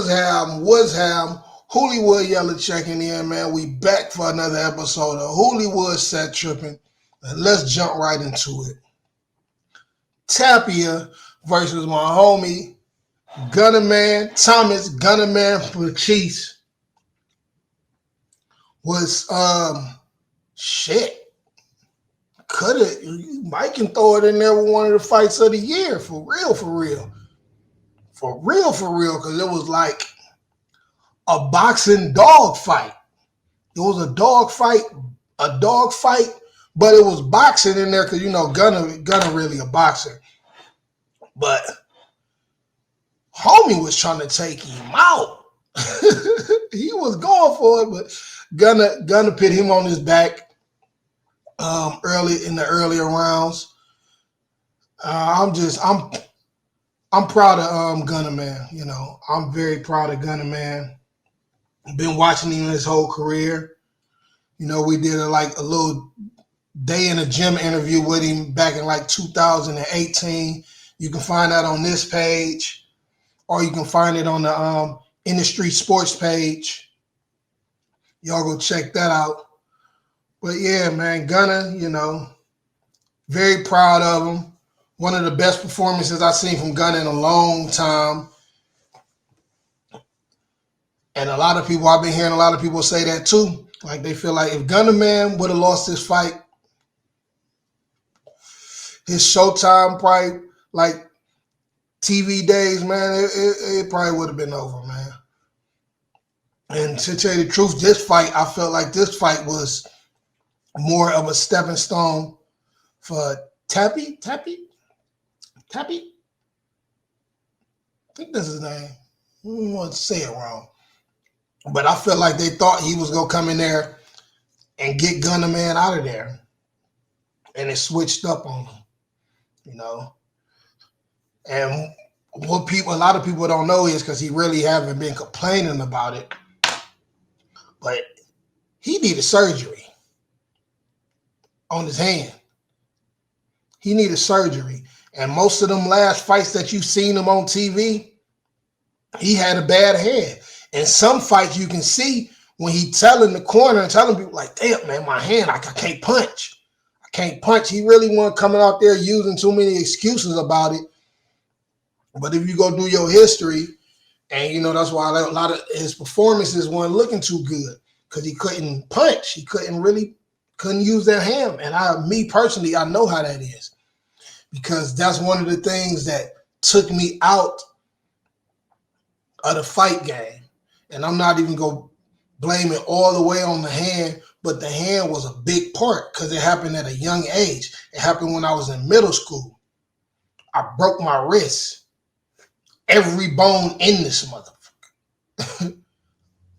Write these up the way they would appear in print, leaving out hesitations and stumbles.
What's ham? Hollywood Yellow checking in, man. We back for another episode of Hollywood Set Tripping. And let's jump right into it. Tapia versus my homie Thomas Gunnerman Mattice was shit. Mike can throw it in there with one of the fights of the year, for real, because it was like a boxing dog fight. It was a dog fight, but it was boxing in there because Gunner really a boxer. But homie was trying to take him out. He was going for it, but Gunner put him on his back early in the earlier rounds. I'm proud of Gunner, man. I'm very proud of Gunner, man. Been watching him his whole career. We did a little day in a gym interview with him back in 2018. You can find that on this page, or you can find it on the Industry Sports page. Y'all go check that out. But yeah, man, Gunner, very proud of him. One of the best performances I've seen from Gunner in a long time. And I've been hearing a lot of people say that too. Like they feel like if Gunner Man would have lost this fight, his Showtime probably TV days, man, it probably would have been over, man. And to tell you the truth, I felt like this fight was more of a stepping stone for Tapia? I think that's his name. I don't want to say it wrong. But I felt like they thought he was going to come in there and get Gunner Man out of there. And it switched up on him, And what a lot of people don't know is because he really haven't been complaining about it. But he needed surgery on his hand. He needed surgery. And most of them last fights that you've seen him on TV, he had a bad hand. And some fights you can see when he telling the corner and telling people like, damn, man, my hand, I can't punch. He really wasn't coming out there using too many excuses about it. But if you go do your history, and that's why a lot of his performances weren't looking too good because he couldn't punch. He couldn't use that hand. And me personally, I know how that is because that's one of the things that took me out of the fight game. And I'm not even going to blame it all the way on the hand, but the hand was a big part because it happened at a young age. It happened when I was in middle school. I broke my wrist. Every bone in this motherfucker.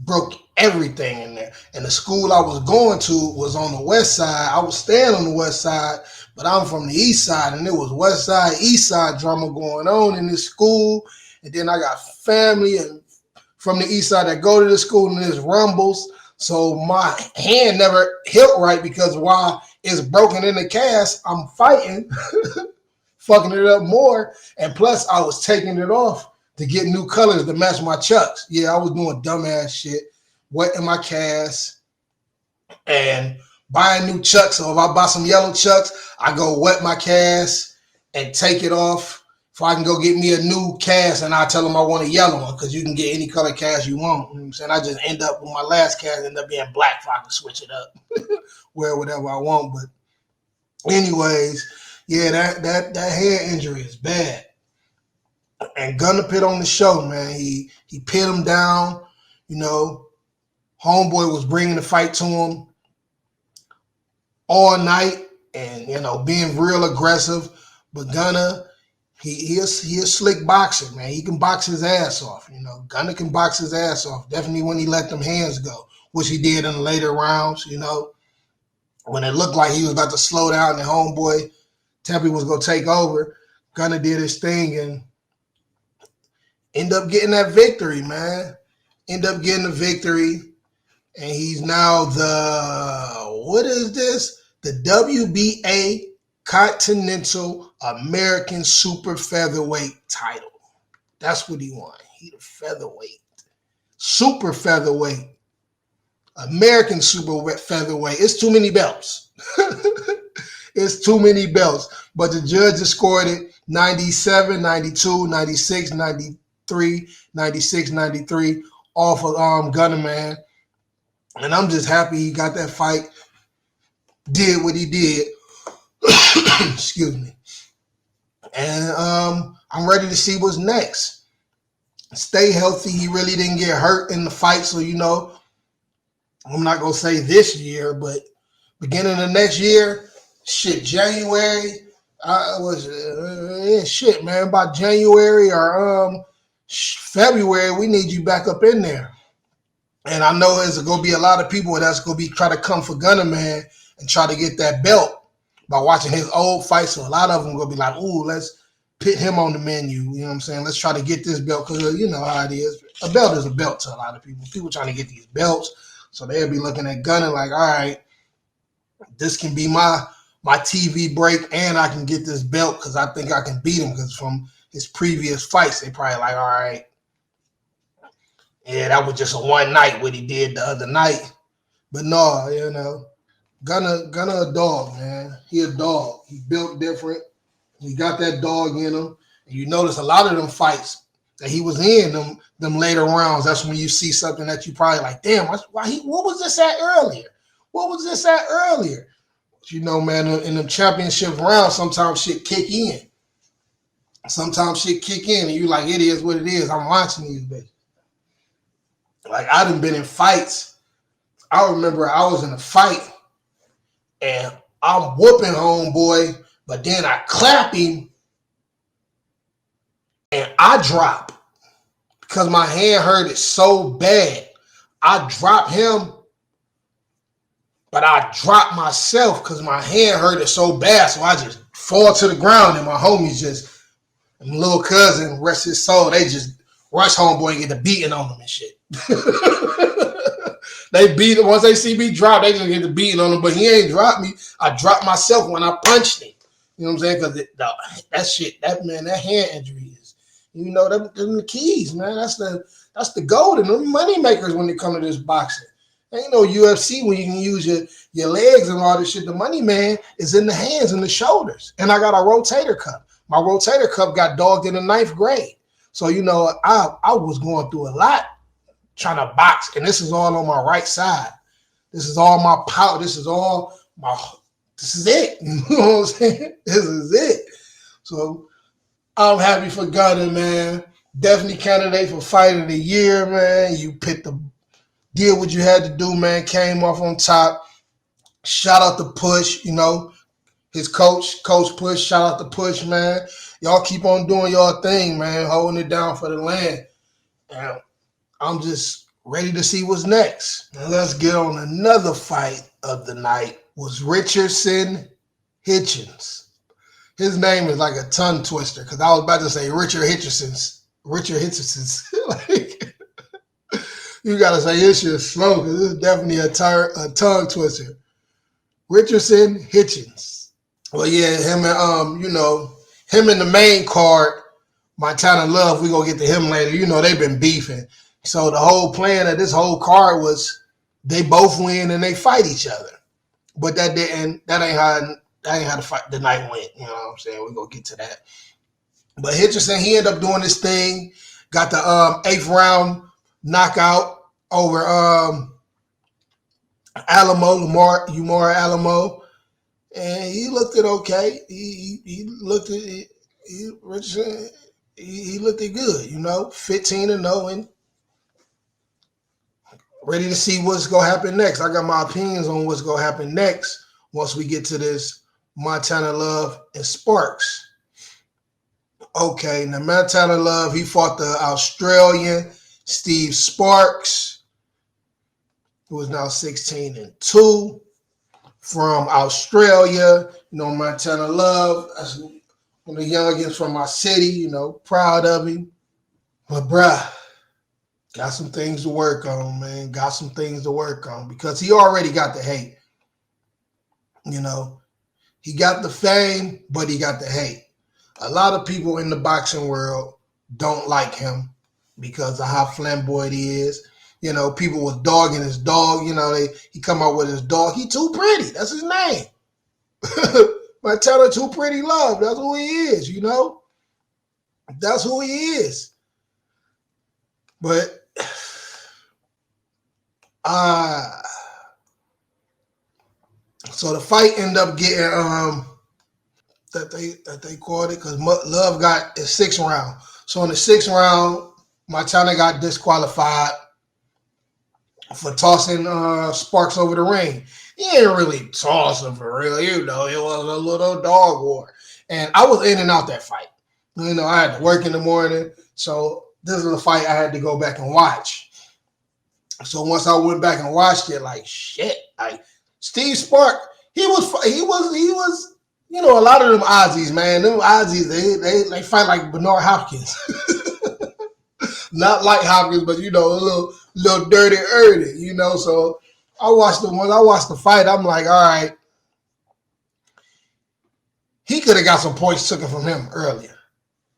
Broke everything in there. And the school I was going to was on the west side. I was staying on the west side, but I'm from the east side, and it was west side, east side drama going on in this school. And then I got family and from the east side that go to the school, and there's rumbles. So my hand never healed right because while it's broken in the cast, I'm fighting, fucking it up more. And plus, I was taking it off to get new colors to match my chucks. Yeah, I was doing dumbass shit, wetting my cast and buying new chucks. So if I buy some yellow chucks, I go wet my cast and take it off. So I can go get me a new cast and I tell them I want a yellow one because you can get any color cast you want. You know what I'm saying? I just end up with my last cast end up being black so I can switch it up, wear whatever I want. But anyways, yeah, that hand injury is bad. And Gunner pit on the show, man. He pit him down. Homeboy was bringing the fight to him all night and, being real aggressive. But Gunner, he a slick boxer, man. He can box his ass off. Gunner can box his ass off. Definitely when he let them hands go, which he did in the later rounds, when it looked like he was about to slow down and homeboy Tapia was going to take over. Gunner did his thing and end up getting that victory, man. End up getting the victory. And he's now the WBA Continental American Super Featherweight title. That's what he won. He the featherweight super featherweight, American super featherweight. It's too many belts. It's too many belts. But the judges scored it 97, 92, 96, 93, 96, 93 off of Gunnerman. And I'm just happy he got that fight, did what he did. Excuse me. And I'm ready to see what's next. Stay healthy. He really didn't get hurt in the fight. So, I'm not going to say this year, but beginning of next year, January, man, by January or February, we need you back up in there. And I know there's going to be a lot of people that's going to be trying to come for Gunner Man and try to get that belt by watching his old fights. So a lot of them going to be like, ooh, let's put him on the menu. You know what I'm saying? Let's try to get this belt because you know how it is. A belt is a belt to a lot of people. People trying to get these belts. So they'll be looking at Gunner like, all right, this can be my TV break and I can get this belt because I think I can beat him because from his previous fights, they probably like, all right, yeah, that was just a one night what he did the other night. But no, Gunner a dog, man. He a dog. He built different. He got that dog in him. And you notice a lot of them fights that he was in, them later rounds, that's when you see something that you probably like, damn, what was this at earlier? What was this at earlier? But man, in the championship rounds, sometimes shit kick in. Sometimes shit kick in and you like, it is what it is. I'm watching these bitches. Like, I done been in fights. I remember I was in a fight and I'm whooping homeboy, but then I clap him and I drop because my hand hurt it so bad. I drop him, but I drop myself because my hand hurt it so bad. So I just fall to the ground and my homies just, my little cousin, rest his soul, they just rush homeboy and get the beating on him and shit. They beat him. Once they see me drop, they gonna get the beating on him. But he ain't dropped me. I dropped myself when I punched him. You know what I'm saying? Because that shit, that hand injury is, them the keys, man. That's the gold and the money makers when it comes to this boxing. Ain't no UFC when you can use your legs and all this shit. The money, man, is in the hands and the shoulders. And I got a rotator cuff. My rotator cuff got dogged in the 9th grade. So, I was going through a lot trying to box, and this is all on my right side. This is all my power. This is it. You know what I'm saying? This is it. So I'm happy for Gunner, man. Definitely candidate for fight of the year, man. You did what you had to do, man. Came off on top. Shout out to Push, his coach Push. Shout out to Push, man. Y'all keep on doing your thing, man. Holding it down for the land. And I'm just ready to see what's next. Now let's get on another fight of the night. Was Richardson Hitchins. His name is like a tongue twister because I was about to say Richard Hitchinson's. Like, you got to say this shit slow because this is definitely a tongue twister. Richardson Hitchins. Well, yeah, him and him in the main card, Montana Love, we gonna get to him later. They've been beefing. So the whole plan of this whole card was they both win and they fight each other. But that ain't how the night went. You know what I'm saying? We're gonna get to that. But Hitchison, he ended up doing this thing, got the 8th round knockout over Umar Alamo. And he looked it okay. He looked it Richardson, he looked it good, 15-0 and ready to see what's going to happen next. I got my opinions on what's going to happen next once we get to this Montana Love and Sparks. Okay, now Montana Love, he fought the Australian Steve Sparks, who is now 16-2 from Australia. Montana Love, that's one of the youngins from my city, proud of him. But bruh, got some things to work on, man. Got some things to work on because he already got the hate. He got the fame, but he got the hate. A lot of people in the boxing world don't like him because of how flamboyant he is. You know, people was dogging his dog. You know, he come out with his dog. He too pretty. That's his name. Mattice Too Pretty Love. That's who he is, you know? That's who he is. But so the fight ended up getting that they called it because Love got his 6th round. So in the 6th round, Mattice got disqualified for tossing Sparks over the ring. He didn't really toss him for real, you know. It was a little dog war. And I was in and out that fight. You know, I had to work in the morning. So this is a fight I had to go back and watch. So once I went back and watched it, like shit, like Steve Spark, he was, you know, a lot of them Aussies, man. Them Aussies, they fight like Bernard Hopkins. Not like Hopkins, but you know, a little dirty, you know. So when I watched the fight, I'm like, all right, he could have got some points taken from him earlier.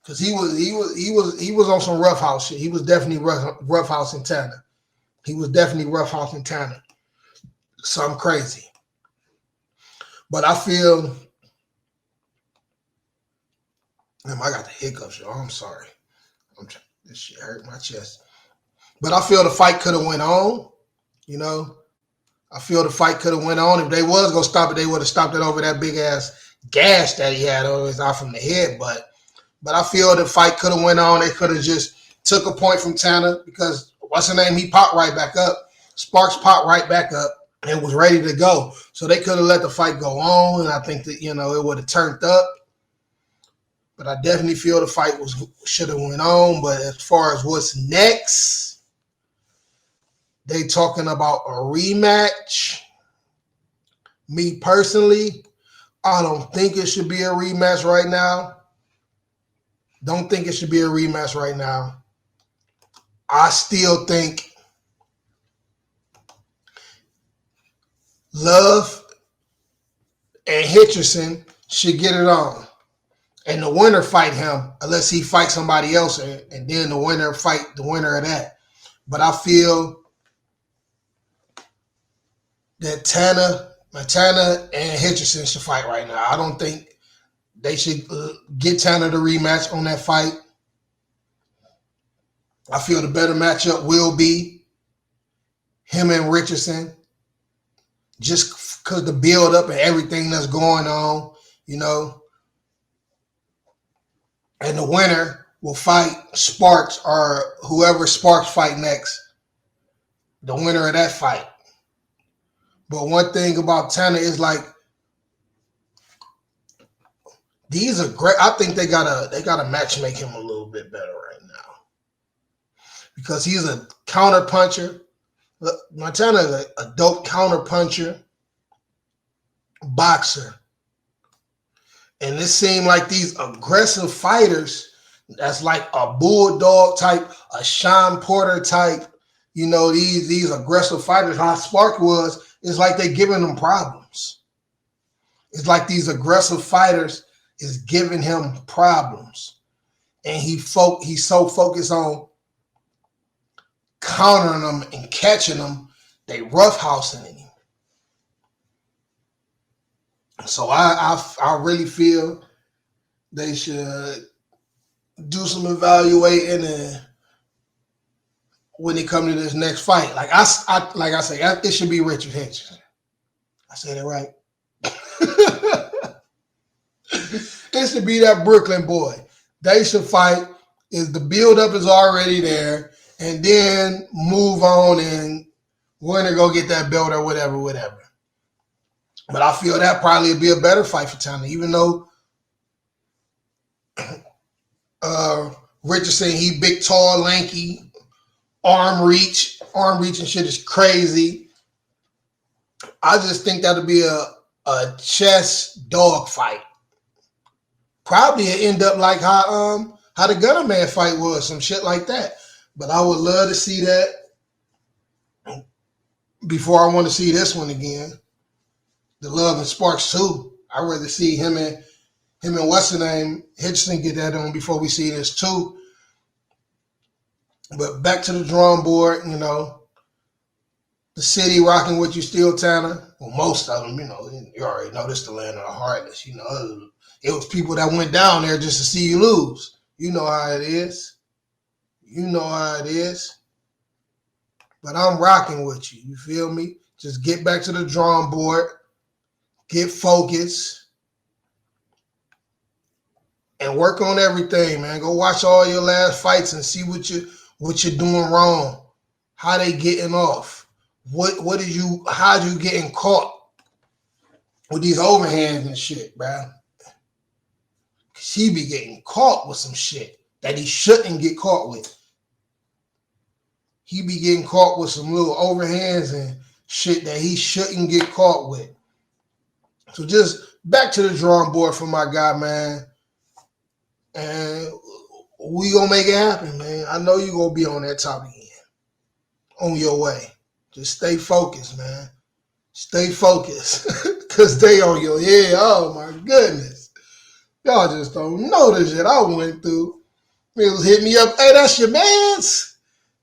Because he was on some rough house shit. He was definitely rough house in Tanner. He was definitely rough house in Tanner. Something crazy. But I feel, damn, I got the hiccups, y'all. I'm sorry. This shit hurt my chest. But I feel the fight could have went on. You know, I feel the fight could have went on. If they was gonna stop it, they would have stopped it over that big ass gash that he had over his eye from the head. But I feel the fight could have went on. They could have just took a point from Tanner because what's her name? He popped right back up. Sparks popped right back up and was ready to go. So they could have let the fight go on, and I think that, you know, it would have turned up. But I definitely feel the fight should have went on. But as far as what's next, they talking about a rematch. Me personally, I don't think it should be a rematch right now. Don't think it should be a rematch right now. I still think Love and Hitchison should get it on. And the winner fight him unless he fights somebody else, and then the winner fight the winner of that. But I feel that Tanner and Hitchison should fight right now. I don't think they should get Tanner the rematch on that fight. I feel the better matchup will be him and Richardson, just because the build up and everything that's going on, you know. And the winner will fight Sparks or whoever Sparks fight next, the winner of that fight. But one thing about Tanner is like, these are great. I think they gotta match make him a little bit better right now because he's a counter puncher. Montana is a dope counter puncher, boxer. And it seemed like these aggressive fighters, that's like a Bulldog type, a Sean Porter type, you know, these aggressive fighters, how Spark was, it's like they giving them problems. It's like these aggressive fighters is giving him problems. And he's so focused on countering them and catching them, they roughhousing him. So I really feel they should do some evaluating and when it comes to this next fight. Like I say, it should be Richard Hitchins. I said it right. It should be that Brooklyn boy. They should fight. Is the build-up is already there, and then move on and winner go get that belt or whatever. But I feel that probably would be a better fight for Tanner, even though Richardson, he big, tall, lanky, arm reach and shit is crazy. I just think that'll be a chess dog fight. Probably it end up like how the Gunner Man fight was, some shit like that. But I would love to see that before I want to see this one again. The Love and Sparks too. I'd rather see him and what's the name, Hitchison get that on before we see this too. But back to the drawing board, you know, the city rocking with you still, Tanner. Well, most of them, you know, you already know this is the land of the heartless. You know, it was people that went down there just to see you lose. You know how it is. You know how it is. But I'm rocking with you. You feel me? Just get back to the drawing board, get focused, and work on everything, man. Go watch all your last fights and see what you're doing wrong. How they getting off. How'd you getting caught with these overhands and shit, bruh? Cause he be getting caught with some shit that he shouldn't get caught with. He be getting caught with some little overhands and shit that he shouldn't get caught with. So just back to the drawing board for my guy, man. And we gonna make it happen, man. I know you gonna be on that top again. On your way. Just stay focused, man. Stay focused. Cause they on your head. Oh my goodness. Y'all just don't know the shit I went through. Niggas hit me up. Hey, that's your man's.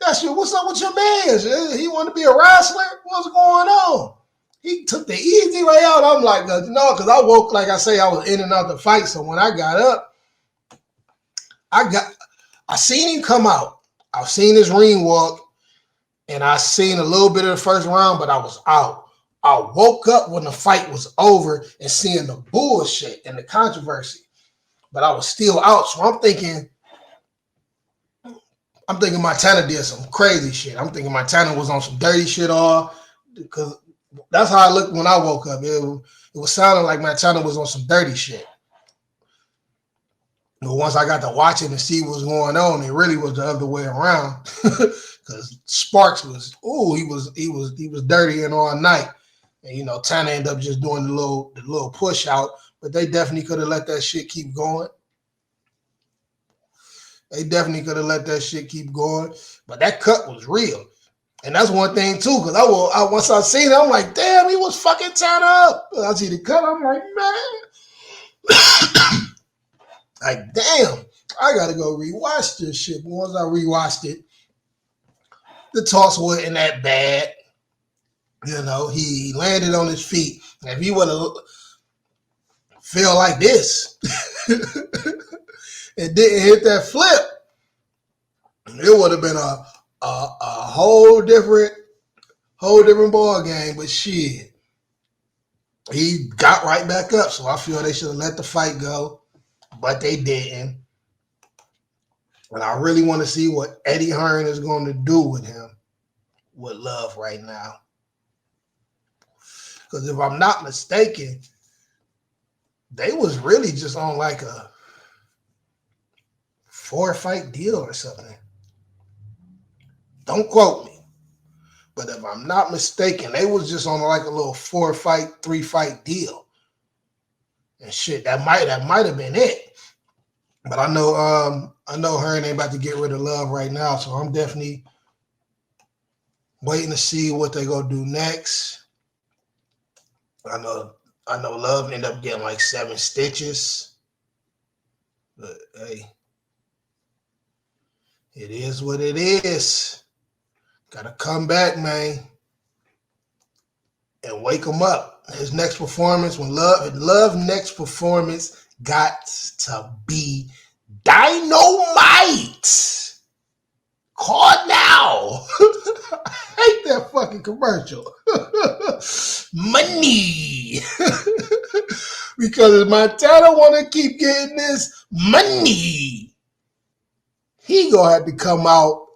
What's up with your man? He want to be a wrestler? What's going on? He took the easy way out. I'm like, no, because I woke, like I say, I was in and out the fight. So when I got up, I seen him come out. I've seen his ring walk, and I seen a little bit of the first round, but I was out. I woke up when the fight was over and seeing the bullshit and the controversy, but I was still out. So I'm thinking Montana did some crazy shit. I'm thinking Montana was on some dirty shit all, because that's how I looked when I woke up. It was sounding like Montana was on some dirty shit. But once I got to watch it and see what was going on, it really was the other way around. Because Sparks was, he was dirty and all night. And you know, Tanner ended up just doing the little push out, but they definitely could have let that shit keep going. They definitely could have let that shit keep going. But that cut was real. And that's one thing too, because once I seen it, I'm like, damn, he was fucking tied up. I see the cut, I'm like, man. Like, damn, I gotta go rewatch this shit. But once I rewatched it, the toss wasn't that bad. You know, he landed on his feet. And if he would have fell like this and didn't hit that flip, it would have been a whole different ball game. But shit, he got right back up. So I feel they should have let the fight go, but they didn't. And I really want to see what Eddie Hearn is going to do with him, with Love right now. Because if I'm not mistaken, they was really just on like a 4-fight deal or something. Don't quote me. But if I'm not mistaken, they was just on like a little 4-fight, 3-fight deal. And shit, that might have been it. But I know Hearn ain't about to get rid of Love right now, so I'm definitely waiting to see what they gonna do next. I know Love ended up getting like 7 stitches. But hey, it is what it is. Gotta come back, man, and wake him up. His next performance, Love next performance got to be dynamite. Call now. I hate that fucking commercial. Money. Because if Montana want to keep getting this money, he gonna have to come out.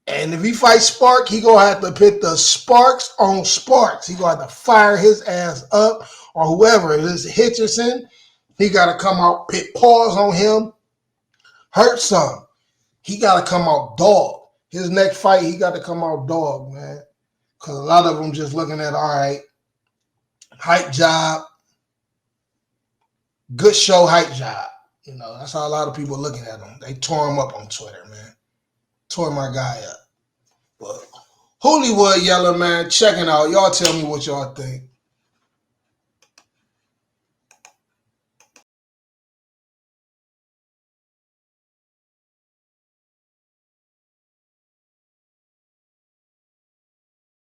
And if he fights Spark, he gonna have to put the sparks on Sparks. He gonna have to fire his ass up, or whoever it is, Hitchison. He gotta come out, put paws on him, hurt some. He gotta come out dog. His next fight, he got to come out dog, man. Because a lot of them just looking at, all right, hype job, good show, hype job. You know, that's how a lot of people are looking at him. They tore him up on Twitter, man. Tore my guy up. But Hollywood Yellow, man, checking out. Y'all tell me what y'all think.